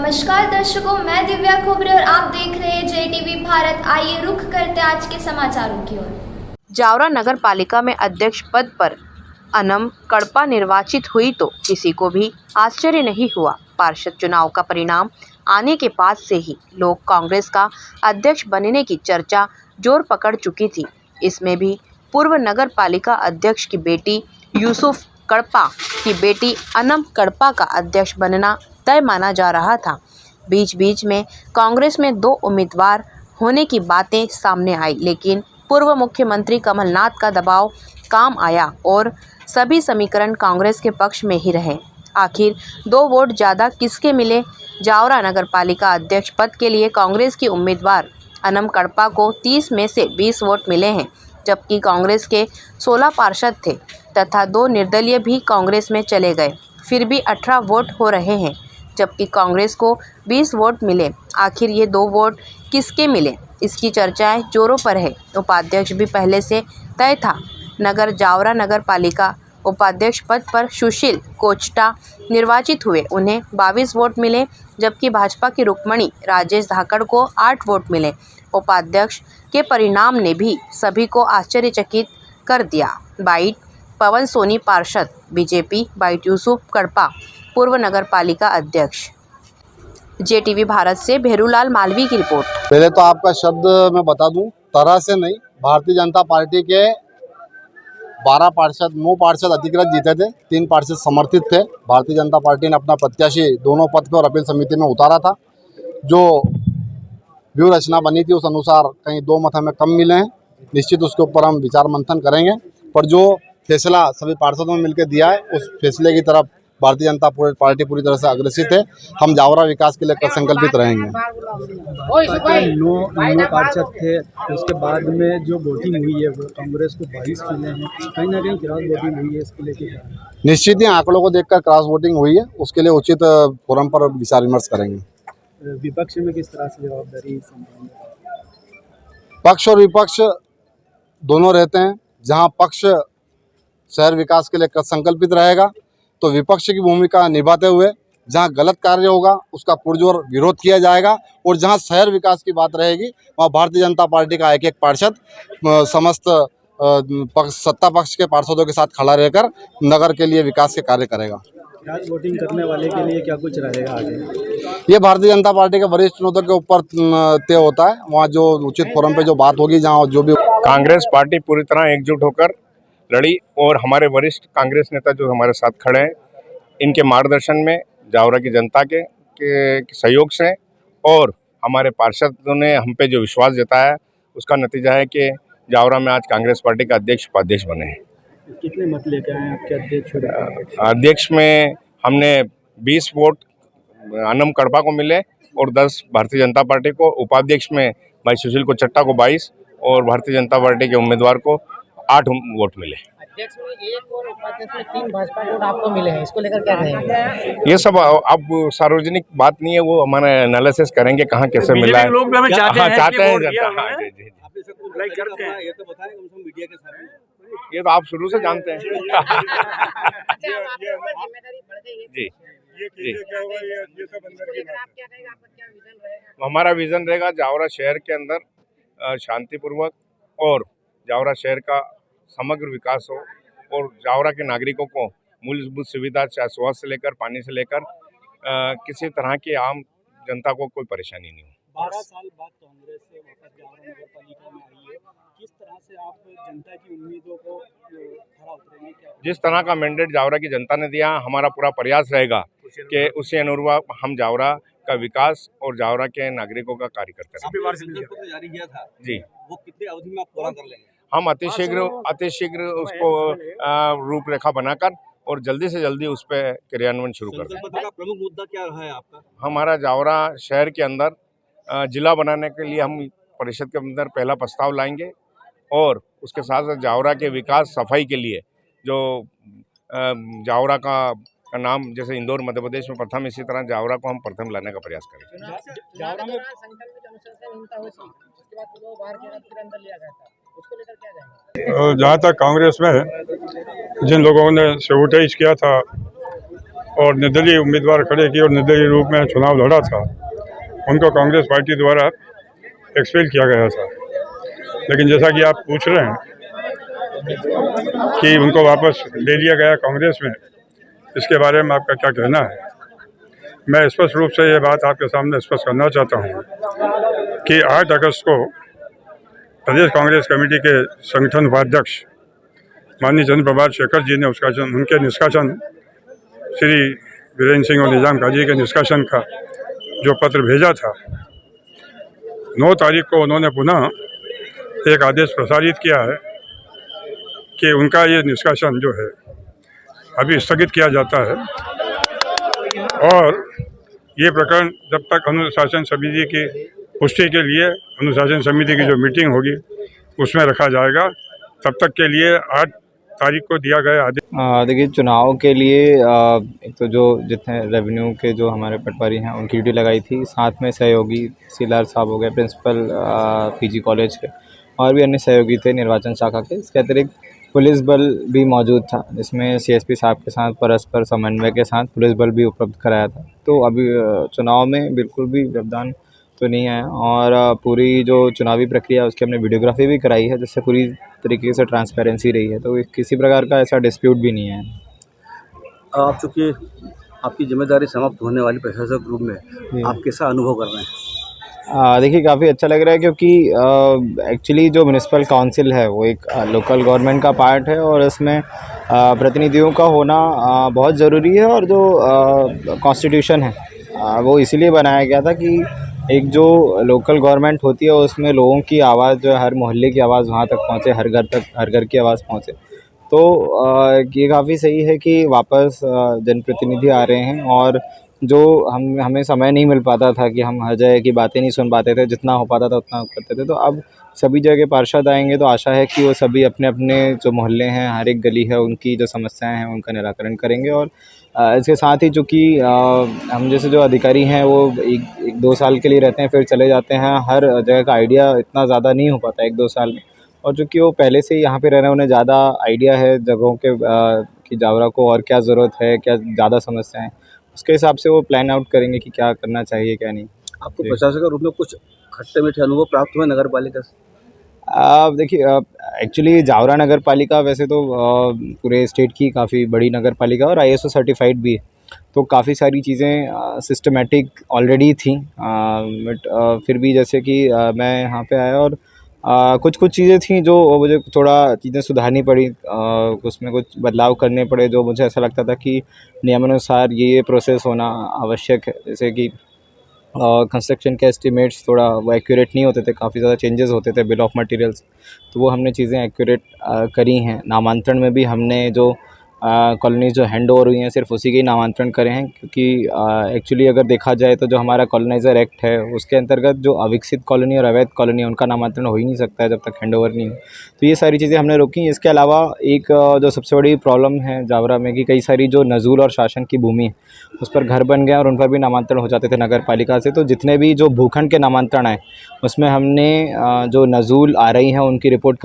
नमस्कार दर्शकों, मैं दिव्या खोबरे और आप देख रहे हैं JTV भारत। आइए रुख करते आज के समाचारों की ओर। जावरा नगर पालिका में अध्यक्ष पद पर अनम कड़पा निर्वाचित हुई तो किसी को भी आश्चर्य नहीं हुआ। पार्षद चुनाव का परिणाम आने के बाद से ही लोग कांग्रेस का अध्यक्ष बनने की चर्चा जोर पकड़ चुकी थी। इसमें भी पूर्व नगर पालिका अध्यक्ष की बेटी यूसुफ कड़पा की बेटी अनम कड़पा का अध्यक्ष बनना तय माना जा रहा था। बीच बीच में कांग्रेस में 2 उम्मीदवार होने की बातें सामने आई, लेकिन पूर्व मुख्यमंत्री कमलनाथ का दबाव काम आया और सभी समीकरण कांग्रेस के पक्ष में ही रहे। आखिर 2 वोट ज़्यादा किसके मिले? जावरा नगर पालिका अध्यक्ष पद के लिए कांग्रेस की उम्मीदवार अनम कड़पा को 30 में से 20 वोट मिले हैं, जबकि कांग्रेस के 16 पार्षद थे तथा 2 निर्दलीय भी कांग्रेस में चले गए। फिर भी 18 वोट हो रहे हैं, जबकि कांग्रेस को 20 वोट मिले। आखिर ये 2 वोट किसके मिले, इसकी चर्चाएं जोरों पर है। उपाध्यक्ष भी पहले से तय था। जावरा नगर पालिका उपाध्यक्ष पद पर सुशील कोचटा निर्वाचित हुए। उन्हें 22 वोट मिले, जबकि भाजपा की रुक्मणी राजेश धाकड़ को 8 वोट मिले। उपाध्यक्ष के परिणाम ने भी सभी को आश्चर्यचकित कर दिया। बाइट पवन सोनी पार्षद बीजेपी, बाइट यूसुफ कड़पा पूर्व नगर पालिका अध्यक्ष। JTV भारत से भेरूलाल मालवी की रिपोर्ट। पहले तो आपका शब्द मैं बता दूं, तरह से नहीं, भारतीय जनता पार्टी के 12 पार्षद 9 पार्षद अधिकृत जीते थे, 3 पार्षद समर्थित थे। भारतीय जनता पार्टी ने अपना प्रत्याशी दोनों पद पे और अपील समिति में उतारा था। जो व्यूह रचना बनी थी उस अनुसार कहीं 2 मत हमें कम मिले हैं। निश्चित उसके ऊपर हम विचार मंथन करेंगे, पर जो फैसला सभी पार्षदों ने मिलकर दिया है उस फैसले की तरफ भारतीय जनता पार्टी पूरी तरह से अग्रसित है। हम जावरा विकास के लिए संकल्पित रहेंगे। 9 पार्षद थे, उसके बाद में जो वोटिंग हुई है वो कांग्रेस को 22 मिले हैं। कहीं ना कहीं क्रॉस वोटिंग हुई है, इसके लिए निश्चित ही आंकड़ों को देखकर क्रॉस वोटिंग हुई है, उसके लिए उचित फोरम पर विचार विमर्श करेंगे। विपक्ष में किस तरह से जवाबदारी संभालनी? पक्ष और विपक्ष दोनों रहते हैं। जहां पक्ष शहर विकास के लिए संकल्पित रहेगा तो विपक्ष की भूमिका निभाते हुए जहां गलत कार्य होगा उसका पुरजोर विरोध किया जाएगा, और जहां शहर विकास की बात रहेगी वहां भारतीय जनता पार्टी का एक पार्षद समस्त सत्ता पक्ष के पार्षदों के साथ खड़ा रहकर नगर के लिए विकास के कार्य करेगा। क्रॉस वोटिंग करने वाले के लिए क्या कुछ रहेगा आगे? ये भारतीय जनता पार्टी के वरिष्ठ नेताओं के ऊपर तय होता है। वहाँ जो उचित फोरम पे जो बात होगी, जहाँ जो भी कांग्रेस पार्टी पूरी तरह एकजुट होकर लड़ी और हमारे वरिष्ठ कांग्रेस नेता जो हमारे साथ खड़े हैं, इनके मार्गदर्शन में जावरा की जनता के सहयोग से और हमारे पार्षदों ने हम पे जो विश्वास जताया है उसका नतीजा है कि जावरा में आज कांग्रेस पार्टी का अध्यक्ष उपाध्यक्ष बने हैं। कितने मत लेके आए आपके अध्यक्ष? अध्यक्ष में हमने 20 वोट अनम कड़पा को मिले और 10 भारतीय जनता पार्टी को। उपाध्यक्ष में भाई सुशील कोचट्टा को 22 और भारतीय जनता पार्टी के उम्मीदवार को 8 वोट मिले। अध्यक्ष में 1 और उपाध्यक्ष में 3 भाजपा वोट आपको मिले हैं, इसको लेकर क्या कहेंगे? ये सब अब सार्वजनिक बात नहीं है, वो हमारे एनालिसिस करेंगे कहाँ कैसे मिला है। लोग भी हमें चाहते हैं जनता। हाँ जी जी, करते हैं। ये तो बताएं कम से कम मीडिया के सामने। ये तो आप शुरू से जानते हैं। अच्छा, अब आपके ऊपर जिम्मेदारी बढ़ गई है। जी जी, इसको लेकर आप क्या कहेंगे? आपका क्या विजन रहेगा? हमारा विजन रहेगा जावरा शहर के अंदर शांतिपूर्वक और जावरा शहर का समग्र विकास हो और जावरा के नागरिकों को मूलभूत सुविधा, चाहे स्वास्थ्य से लेकर पानी से लेकर किसी तरह की आम जनता को कोई परेशानी नहीं हो। 12 साल बाद कांग्रेस से वापस जावरा नगर पालिका में आई है, किस तरह से आप जनता की उम्मीदों को खरा उतरेंगे? जिस तरह का मैंडेट जावरा की जनता ने दिया, हमारा पूरा प्रयास रहेगा कि उसी अनुरूप हम जावरा का विकास और जावरा के नागरिकों का कार्य करते हैं। जारी किया था जी, वो कितनी अवधि में आप पूरा कर लेंगे? हम अतिशीघ्र उसको रूपरेखा बनाकर और जल्दी से जल्दी उस पर क्रियान्वयन शुरू कर दें। प्रमुख मुद्दा क्या रहा है आपका? हमारा जावरा शहर के अंदर जिला बनाने के लिए हम परिषद के अंदर पहला प्रस्ताव लाएंगे और उसके साथ साथ जावरा के विकास सफाई के लिए जो जावरा का नाम जैसे इंदौर मध्य प्रदेश में प्रथम, इसी तरह जावरा को हम प्रथम लाने का प्रयास करेंगे। जावरा में संकल्पित अनुशासनहीनता हुई थी, उसके बाद वो बाहर के फिर अंदर लिया गया था, उसको लेकर क्या कहेंगे? जहाँ तक कांग्रेस में जिन लोगों ने सेबोटेज किया था और निर्दलीय उम्मीदवार खड़े किए और निर्दलीय रूप में चुनाव लड़ा था, उनको कांग्रेस पार्टी द्वारा एक्सपेल किया गया था। लेकिन जैसा कि आप पूछ रहे हैं कि उनको वापस ले लिया गया कांग्रेस में, इसके बारे में आपका क्या कहना है? मैं स्पष्ट रूप से ये बात आपके सामने स्पष्ट करना चाहता हूँ कि 8 अगस्त को प्रदेश कांग्रेस कमेटी के संगठन उपाध्यक्ष माननीय चंद्र प्रभात शेखर जी ने उनके निष्कासन श्री वीरेंद्र सिंह और निजाम काजी के निष्कासन का जो पत्र भेजा था, 9 तारीख को उन्होंने पुनः एक आदेश प्रसारित किया है कि उनका ये निष्कासन जो है अभी स्थगित किया जाता है और ये प्रकरण जब तक अनुशासन समिति की पुष्टि के लिए अनुशासन समिति की जो मीटिंग होगी उसमें रखा जाएगा, तब तक के लिए 8 तारीख को दिया गया आदेश। देखिए, चुनाव के लिए एक तो जो जितने रेवेन्यू के जो हमारे पटवारी हैं उनकी ड्यूटी लगाई थी, साथ में सहयोगी सीलार साहब हो गए प्रिंसिपल पीजी कॉलेज के, और भी अन्य सहयोगी थे निर्वाचन शाखा के। इसके अतिरिक्त पुलिस बल भी मौजूद था, जिसमें सीएसपी साहब के साथ परस्पर समन्वय के साथ पुलिस बल भी उपलब्ध कराया था। तो अभी चुनाव में बिल्कुल भी व्यवधान तो नहीं आया और पूरी जो चुनावी प्रक्रिया है उसकी हमने वीडियोग्राफी भी कराई है, जिससे पूरी तरीके से ट्रांसपेरेंसी रही है। तो किसी प्रकार का ऐसा डिस्प्यूट भी नहीं है। आप चूँकि आपकी जिम्मेदारी समाप्त होने वाली प्रशासक ग्रुप में आप कैसा अनुभव कर रहे हैं? देखिए, काफ़ी अच्छा लग रहा है क्योंकि एक्चुअली जो म्यूनिसिपल काउंसिल है वो एक लोकल गवर्नमेंट का पार्ट है और इसमें प्रतिनिधियों का होना बहुत ज़रूरी है। और जो कॉन्स्टिट्यूशन है वो इसीलिए बनाया गया था कि एक जो लोकल गवर्नमेंट होती है उसमें लोगों की आवाज़ जो है, हर मोहल्ले की आवाज़ वहाँ तक पहुँचे, हर घर तक, हर घर की आवाज़ पहुँचे। तो ये काफ़ी सही है कि वापस जनप्रतिनिधि आ रहे हैं और जो हमें समय नहीं मिल पाता था कि हम हर जगह की बातें नहीं सुन पाते थे, जितना हो पाता था उतना करते थे। तो अब सभी जगह पार्षद आएंगे तो आशा है कि वो सभी अपने अपने जो मोहल्ले हैं, हर एक गली है, उनकी जो समस्याएं हैं उनका निराकरण करेंगे। और इसके साथ ही चूँकि हम जैसे जो अधिकारी हैं वो 1-2 साल के लिए रहते हैं फिर चले जाते हैं, हर जगह का आइडिया इतना ज़्यादा नहीं हो पाता 1-2 साल में। और चूँकि वो पहले से ही यहाँ पे रह रहे हैं, उन्हें ज़्यादा आइडिया है जगहों के कि जावरा को और क्या ज़रूरत है, क्या ज़्यादा समस्याएं, उसके हिसाब से वो प्लान आउट करेंगे कि क्या करना चाहिए क्या नहीं। आपको प्रशासक के रूप में कुछ खट्टे मीठे अनुभव प्राप्त हुए नगर पालिका से? देखिए, एक्चुअली जावरा नगर पालिका वैसे तो पूरे स्टेट की काफ़ी बड़ी नगर पालिका और ISO सर्टिफाइड भी है, तो काफ़ी सारी चीज़ें सिस्टमेटिक ऑलरेडी थी। बट फिर भी जैसे कि मैं यहाँ पे आया और कुछ चीज़ें थी जो मुझे थोड़ा चीज़ें सुधारनी पड़ी, उसमें कुछ बदलाव करने पड़े जो मुझे ऐसा लगता था कि नियमानुसार ये प्रोसेस होना आवश्यक है। जैसे कि कंस्ट्रक्शन के एस्टिमेट्स थोड़ा वो एक्यूरेट नहीं होते थे, काफ़ी ज़्यादा चेंजेस होते थे बिल ऑफ मटेरियल्स, तो वो हमने चीज़ें एक्यूरेट करी हैं। नामांतरण में भी हमने जो कॉलोनीज़ जो हैंड ओवर हुई हैं सिर्फ उसी के ही नामांतरण करे हैं, क्योंकि एक्चुअली अगर देखा जाए तो जो हमारा कॉलोनाइज़र एक्ट है उसके अंतर्गत जो अविकसित कॉलोनी और अवैध कॉलोनी है उनका नामांतरण हो ही नहीं सकता है जब तक हैंड ओवर नहीं हो। तो ये सारी चीज़ें हमने रोकी। इसके अलावा एक जो सबसे बड़ी प्रॉब्लम है जावरा में कि कई सारी जो नज़ूल और शासन की भूमि है उस पर घर बन गए और उन पर भी नामांतरण हो जाते थे नगर पालिका से। तो जितने भी जो भूखंड के नामांतरण आए उसमें हमने जो नज़ूल आ रही हैं उनकी रिपोर्ट